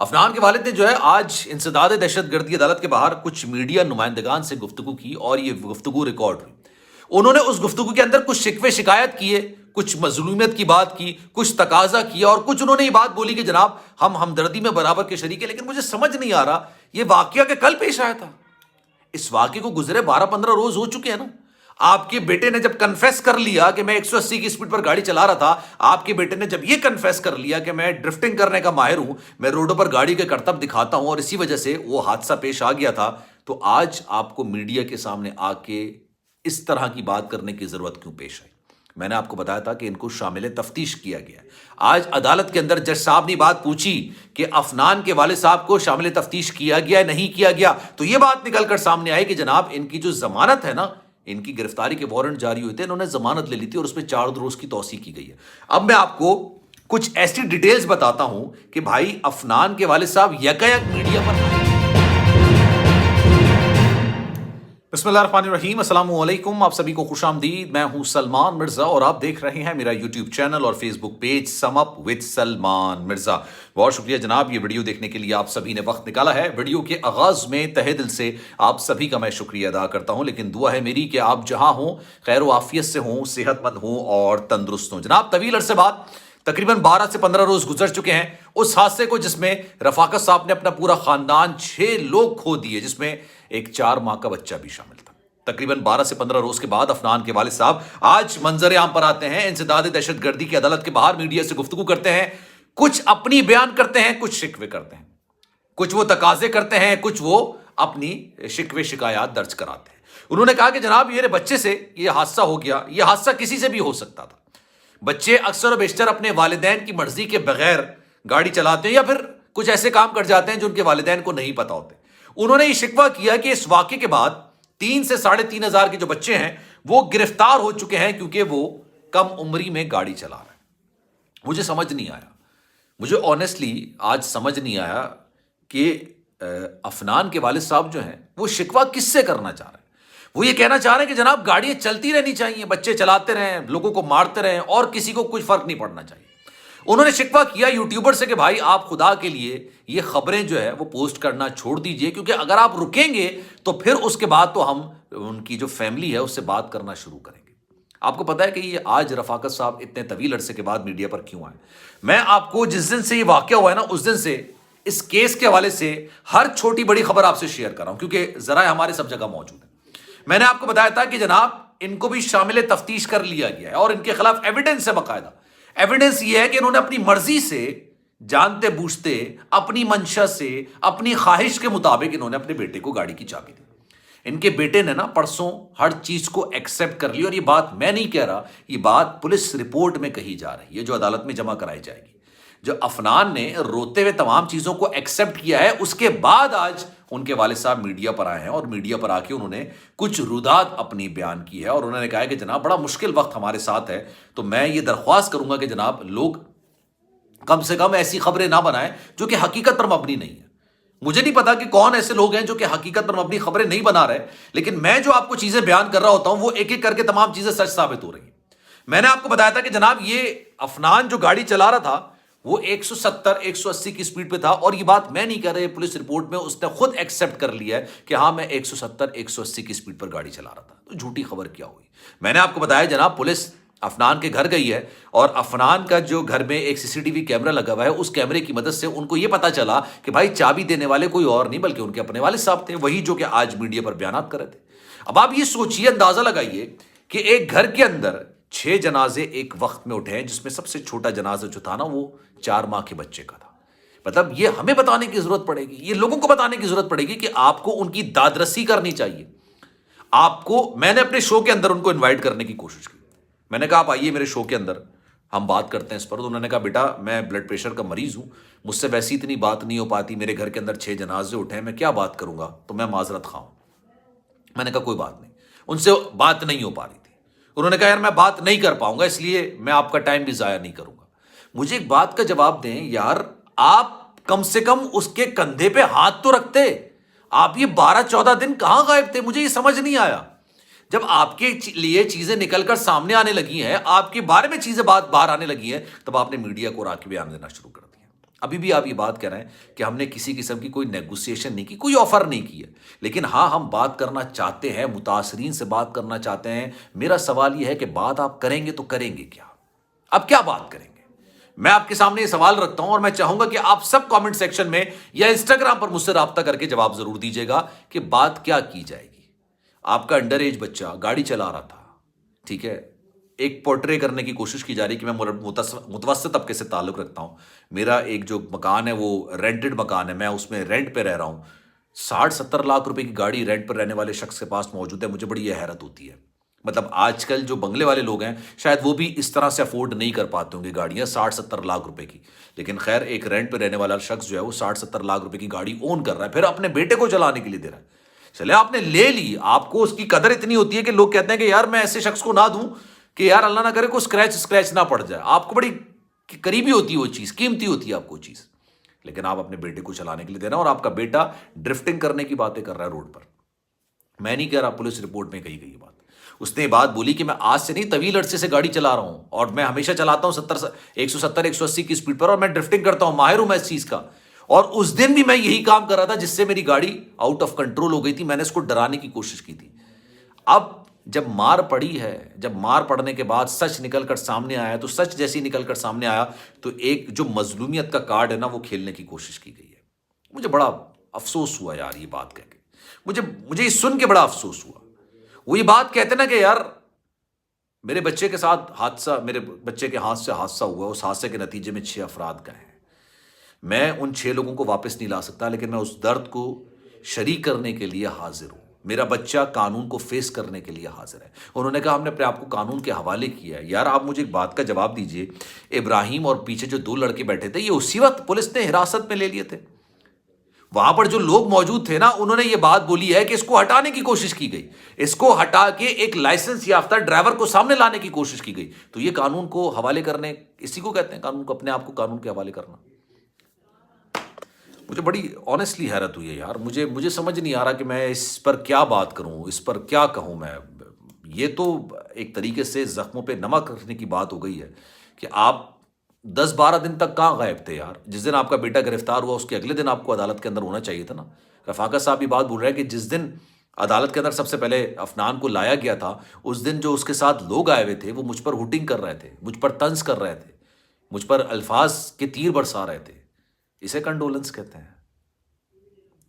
افنان کے والد نے جو ہے آج انسداد دہشت گردی عدالت کے باہر کچھ میڈیا نمائندگان سے گفتگو کی اور یہ گفتگو ریکارڈ ہوئی. انہوں نے اس گفتگو کے اندر کچھ شکوے شکایت کیے, کچھ مظلومیت کی بات کی, کچھ تقاضا کیا اور کچھ انہوں نے یہ بات بولی کہ جناب ہم ہمدردی میں برابر کے شریک ہیں. لیکن مجھے سمجھ نہیں آ رہا, یہ واقعہ کہ کل پیش آیا تھا, اس واقعے کو گزرے 12-15 روز ہو چکے ہیں نا. آپ کے بیٹے نے جب کنفیس کر لیا کہ میں 180 کی سپیڈ پر گاڑی چلا رہا تھا, آپ کے بیٹے نے جب یہ کنفیس کر لیا کہ میں ڈرفٹنگ کرنے کا ماہر ہوں, میں روڈوں پر گاڑی کے کرتب دکھاتا ہوں اور اسی وجہ سے وہ حادثہ پیش آ گیا تھا, تو آج آپ کو میڈیا کے سامنے آ کے اس طرح کی بات کرنے کی ضرورت کیوں پیش آئی؟ میں نے آپ کو بتایا تھا کہ ان کو شامل تفتیش کیا گیا ہے. آج عدالت کے اندر جج صاحب نے بات پوچھی کہ افنان کے والد صاحب کو شامل تفتیش کیا گیا نہیں کیا گیا, تو یہ بات نکل کر سامنے آئی کہ جناب ان کی جو ضمانت ہے نا, ان کی گرفتاری کے وارنٹ جاری ہوئے تھے, انہوں نے ضمانت لے لی تھی اور اس میں 4 روز کی توسیع کی گئی ہے. اب میں آپ کو کچھ ایسی ڈیٹیلز بتاتا ہوں کہ بھائی افنان کے والد صاحب یکایک میڈیا پر. بسم اللہ الرحمن الرحیم, السلام علیکم, آپ سبھی کو خوش آمدید. میں ہوں سلمان مرزا اور آپ دیکھ رہے ہیں میرا یوٹیوب چینل اور Facebook page sum up with Salman Mirza. بہت شکریہ جناب, یہ ویڈیو دیکھنے کے لیے آپ سبھی نے وقت نکالا ہے. ویڈیو کے آغاز میں تہہ دل سے آپ سبھی کا میں شکریہ ادا کرتا ہوں, لیکن دعا ہے میری کہ آپ جہاں ہوں خیر و عافیت سے ہوں, صحت مند ہوں اور تندرست ہوں. جناب طویل عرصے بعد تقریباً 12 سے 15 روز گزر چکے ہیں اس حادثے کو جس میں رفاقت صاحب نے اپنا پورا خاندان 6 لوگ کھو دیے, جس میں ایک 4 ماہ کا بچہ بھی شامل تھا. تقریباً 12 سے 15 روز کے بعد افنان کے والد صاحب آج منظر عام پر آتے ہیں, انسداد دہشت گردی کی عدالت کے باہر میڈیا سے گفتگو کرتے ہیں, کچھ اپنی بیان کرتے ہیں, کچھ شکوے کرتے ہیں, کچھ وہ تقاضے کرتے ہیں, کچھ وہ اپنی شکوے شکایات درج کراتے ہیں. انہوں نے کہا کہ جناب میرے بچے سے یہ حادثہ ہو گیا, یہ حادثہ کسی سے بھی ہو سکتا تھا. بچے اکثر و بیشتر اپنے والدین کی مرضی کے بغیر گاڑی چلاتے ہیں یا پھر کچھ ایسے کام کر جاتے ہیں جو ان کے والدین کو نہیں پتا ہوتے. انہوں نے یہ شکوہ کیا کہ اس واقعے کے بعد 3 سے 3.5 ہزار کے جو بچے ہیں وہ گرفتار ہو چکے ہیں کیونکہ وہ کم عمری میں گاڑی چلا رہے ہیں. مجھے سمجھ نہیں آیا, مجھے آنیسٹلی آج سمجھ نہیں آیا کہ افنان کے والد صاحب جو ہیں وہ شکوہ کس سے کرنا چاہ رہے ہیں. وہ یہ کہنا چاہ رہے ہیں کہ جناب گاڑیاں چلتی رہنی چاہیے, بچے چلاتے رہیں, لوگوں کو مارتے رہیں اور کسی کو کوئی فرق نہیں پڑنا چاہیے. انہوں نے شکوہ کیا یوٹیوبر سے کہ بھائی آپ خدا کے لیے یہ خبریں جو ہے وہ پوسٹ کرنا چھوڑ دیجئے, کیونکہ اگر آپ رکیں گے تو پھر اس کے بعد تو ہم ان کی جو فیملی ہے اس سے بات کرنا شروع کریں گے. آپ کو پتا ہے کہ یہ آج رفاقت صاحب اتنے طویل عرصے کے بعد میڈیا پر کیوں آئے؟ میں آپ کو جس دن سے یہ واقعہ ہوا ہے نا اس دن سے اس کیس کے حوالے سے ہر چھوٹی بڑی خبر آپ سے شیئر کر رہا ہوں, کیونکہ ذرائع ہمارے سب جگہ موجود ہیں. میں نے آپ کو بتایا تھا کہ جناب ان کو بھی شامل تفتیش کر لیا گیا ہے اور ان کے خلاف ایویڈنس ہے, باقاعدہ ایویڈنس یہ ہے کہ انہوں نے اپنی مرضی سے, جانتے بوجھتے, اپنی منشا سے, اپنی خواہش کے مطابق انہوں نے اپنے بیٹے کو گاڑی کی چابی دی. ان کے بیٹے نے نا پرسوں ہر چیز کو ایکسیپٹ کر لی, اور یہ بات میں نہیں کہہ رہا, یہ بات پولیس رپورٹ میں کہی جا رہی ہے جو عدالت میں جمع کرائی جائے گی. جو افنان نے روتے ہوئے تمام چیزوں کو ایکسیپٹ کیا ہے, اس کے بعد آج ان کے والد صاحب میڈیا پر آئے ہیں اور میڈیا پر آ کے انہوں نے کچھ رودات اپنی بیان کی ہے اور انہوں نے کہا ہے کہ جناب بڑا مشکل وقت ہمارے ساتھ ہے, تو میں یہ درخواست کروں گا کہ جناب لوگ کم سے کم ایسی خبریں نہ بنائیں جو کہ حقیقت پر مبنی نہیں ہے. مجھے نہیں پتا کہ کون ایسے لوگ ہیں جو کہ حقیقت پر مبنی خبریں نہیں بنا رہے, لیکن میں جو آپ کو چیزیں بیان کر رہا ہوتا ہوں وہ ایک ایک کر کے تمام چیزیں سچ ثابت ہو رہی ہیں. میں نے آپ کو بتایا تھا کہ جناب یہ افنان جو گاڑی چلا رہا تھا وہ 170-180 کی سپیڈ پہ تھا, اور یہ بات میں نہیں کہہ رہا, پولیس رپورٹ میں اس نے خود ایکسیپٹ کر لیا ہے کہ ہاں میں 170-180 کی سپیڈ پر گاڑی چلا رہا تھا. تو جھوٹی خبر کیا ہوئی؟ میں نے آپ کو بتایا جناب پولیس افنان کے گھر گئی ہے اور افنان کا جو گھر میں ایک CCTV کیمرہ لگا ہوا ہے, اس کیمرے کی مدد سے ان کو یہ پتا چلا کہ بھائی چابی دینے والے کوئی اور نہیں بلکہ ان کے اپنے والد صاحب تھے, وہی جو کہ آج میڈیا پر بیانات کر رہے تھے. اب آپ یہ سوچئے, اندازہ لگائیے کہ ایک گھر کے اندر 6 جنازے ایک وقت میں اٹھے ہیں, جس میں سب سے چھوٹا جنازہ جو تھا نا وہ 4 ماہ کے بچے کا تھا. مطلب یہ ہمیں بتانے کی ضرورت پڑے گی, یہ لوگوں کو بتانے کی ضرورت پڑے گی کہ آپ کو ان کی دادرسی کرنی چاہیے. آپ کو, میں نے اپنے شو کے اندر ان کو انوائٹ کرنے کی کوشش کی, میں نے کہا آپ آئیے میرے شو کے اندر ہم بات کرتے ہیں اس پر. تو انہوں نے کہا بیٹا میں بلڈ پریشر کا مریض ہوں, مجھ سے ویسی اتنی بات نہیں ہو پاتی, میرے گھر کے اندر 6 جنازے اٹھے ہیں, میں کیا بات کروں گا, تو میں معذرت خواہ ہوں. میں نے کہا کوئی بات نہیں, ان سے بات نہیں ہو پا رہی تھی. انہوں نے کہا یار میں بات نہیں کر پاؤں گا, اس لیے میں آپ کا ٹائم بھی ضائع نہیں کروں گا. مجھے ایک بات کا جواب دیں یار, آپ کم سے کم اس کے کندھے پہ ہاتھ تو رکھتے. آپ یہ 12-14 دن کہاں غائب تھے؟ مجھے یہ سمجھ نہیں آیا. جب آپ کے لیے چیزیں نکل کر سامنے آنے لگی ہیں, آپ کے بارے میں چیزیں باہر آنے لگی ہیں, تب آپ نے میڈیا کو راکب بیان دینا شروع کر دیا. ابھی بھی آپ یہ بات کہہ رہے ہیں کہ ہم نے کسی قسم کی کوئی نیگوسیشن نہیں کی، کوئی آفر نہیں کی ہے، لیکن ہاں ہم بات کرنا چاہتے ہیں، متاثرین سے بات کرنا چاہتے ہیں۔ میرا سوال یہ ہے کہ بات آپ کریں گے تو کریں گے کیا؟ اب کیا بات کریں گے؟ میں آپ کے سامنے یہ سوال رکھتا ہوں اور میں چاہوں گا کہ آپ سب کامنٹ سیکشن میں یا انسٹاگرام پر مجھ سے رابطہ کر کے جواب ضرور دیجیے گا کہ بات کیا کی جائے گی۔ آپ کا انڈر ایج بچہ گاڑی چلا رہا تھا، ٹھیک ہے، ایک پورٹرے کرنے کی کوشش کی جا رہی کہ میں متوسط طبقے سے تعلق رکھتا ہوں، میرا ایک جو مکان ہے وہ رینٹڈ مکان ہے، میں اس میں رینٹ پہ رہ رہا ہوں، 60-70 لاکھ روپے کی گاڑی رینٹ پر رہنے والے شخص کے پاس موجود ہے۔ مجھے بڑی یہ حیرت ہوتی ہے، مطلب آج کل جو بنگلے والے لوگ ہیں شاید وہ بھی اس طرح سے افورڈ نہیں کر پاتے ہوں گے گاڑیاں 60-70 لاکھ روپے کی، لیکن خیر ایک رینٹ پہ رہنے والا شخص جو ہے وہ 60-70 لاکھ روپے کی گاڑی اون کر رہا ہے، پھر اپنے بیٹے کو چلانے کے لیے دے رہا ہے۔ چلے آپ نے لے لی، آپ کو اس کی قدر اتنی ہوتی ہے کہ لوگ کہتے ہیں کہ یار میں ایسے شخص کو نہ دوں کہ یار اللہ نہ کرے کوئی اسکریچ نہ پڑ جائے، آپ کو بڑی قریبی ہوتی ہے وہ چیز، قیمتی ہوتی ہے آپ کو وہ چیز، لیکن آپ اپنے بیٹے کو چلانے کے لیے دے رہے ہیں اور آپ کا بیٹا ڈرفٹنگ کرنے کی باتیں کر رہا ہے روڈ پر۔ میں نہیں کہہ رہا، پولیس رپورٹ میں کہی گئی بات، اس نے یہ بات بولی کہ میں آج سے نہیں طویل عرصے سے گاڑی چلا رہا ہوں اور میں ہمیشہ چلاتا ہوں 170-180 کی سپیڈ پر اور میں ڈرفٹنگ کرتا ہوں، ماہر ہوں میں اس چیز کا، اور اس دن بھی میں یہی کام کر رہا تھا جس سے میری گاڑی آؤٹ آف کنٹرول ہو گئی تھی، میں نے اس کو ڈرانے کی کوشش کی تھی۔ اب جب مار پڑی ہے، جب مار پڑنے کے بعد سچ نکل کر سامنے آیا تو سچ جیسی نکل کر سامنے آیا تو ایک جو مظلومیت کا کارڈ ہے نا وہ کھیلنے کی کوشش کی گئی ہے۔ مجھے بڑا افسوس ہوا یار یہ بات کہہ کے، مجھے یہ سن کے بڑا افسوس ہوا۔ وہ یہ بات کہتے نا کہ یار میرے بچے کے ساتھ حادثہ، میرے بچے کے ہاتھ سے حادثہ ہوا، اس حادثے کے نتیجے میں 6 افراد گئے ہیں، میں ان 6 لوگوں کو واپس نہیں لا سکتا، لیکن میں اس درد کو شریک کرنے کے لیے حاضر ہوں۔ میرا بچہ قانون کو فیس کرنے کے لیے حاضر ہے۔ انہوں نے کہا ہم نے اپنے آپ کو قانون کے حوالے کیا ہے۔ یار آپ مجھے ایک بات کا جواب دیجئے، ابراہیم اور پیچھے جو 2 لڑکے بیٹھے تھے یہ اسی وقت پولیس نے حراست میں لے لیے تھے؟ وہاں پر جو لوگ موجود تھے نا انہوں نے یہ بات بولی ہے کہ اس کو ہٹانے کی کوشش کی گئی، اس کو ہٹا کے ایک لائسنس یافتہ ڈرائیور کو سامنے لانے کی کوشش کی گئی۔ تو یہ قانون کو حوالے کرنے، اسی کو کہتے ہیں قانون کو، اپنے آپ کو قانون کے حوالے کرنا۔ مجھے بڑی آنیسٹلی حیرت ہوئی ہے یار، مجھے سمجھ نہیں آ رہا کہ میں اس پر کیا بات کروں، اس پر کیا کہوں میں۔ یہ تو ایک طریقے سے زخموں پہ نمک رکھنے کی بات ہو گئی ہے کہ آپ 10-12 دن تک کہاں غائب تھے یار؟ جس دن آپ کا بیٹا گرفتار ہوا اس کے اگلے دن آپ کو عدالت کے اندر ہونا چاہیے تھا نا۔ رفاقت صاحب یہ بات بول رہے ہیں کہ جس دن عدالت کے اندر سب سے پہلے افنان کو لایا گیا تھا اس دن جو اس کے ساتھ لوگ آئے ہوئے تھے وہ مجھ پر ہوٹنگ کر رہے تھے، مجھ پر طنز کر رہے تھے، مجھ پر الفاظ کے تیر برسا رہے تھے، اسے کنڈولنس کہتے ہیں۔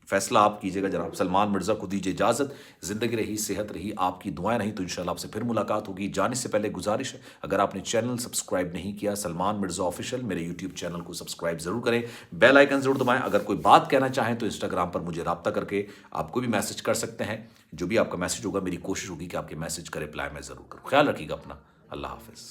فیصلہ آپ کیجئے گا جناب۔ سلمان مرزا کو دیجیے اجازت، زندگی رہی، صحت رہی، آپ کی دعائیں رہیں تو انشاءاللہ آپ سے پھر ملاقات ہوگی۔ جانے سے پہلے گزارش ہے اگر آپ نے چینل سبسکرائب نہیں کیا سلمان مرزا آفیشیل، میرے یوٹیوب چینل کو سبسکرائب ضرور کریں، بیل آئیکن ضرور دبائیں۔ اگر کوئی بات کہنا چاہیں تو انسٹاگرام پر مجھے رابطہ کر کے آپ کو بھی میسج کر سکتے ہیں، جو بھی آپ کا میسج ہوگا میری کوشش ہوگی کہ آپ کے میسج کا رپلائی میں ضرور کروں۔ خیال رکھیے گا اپنا، اللہ حافظ۔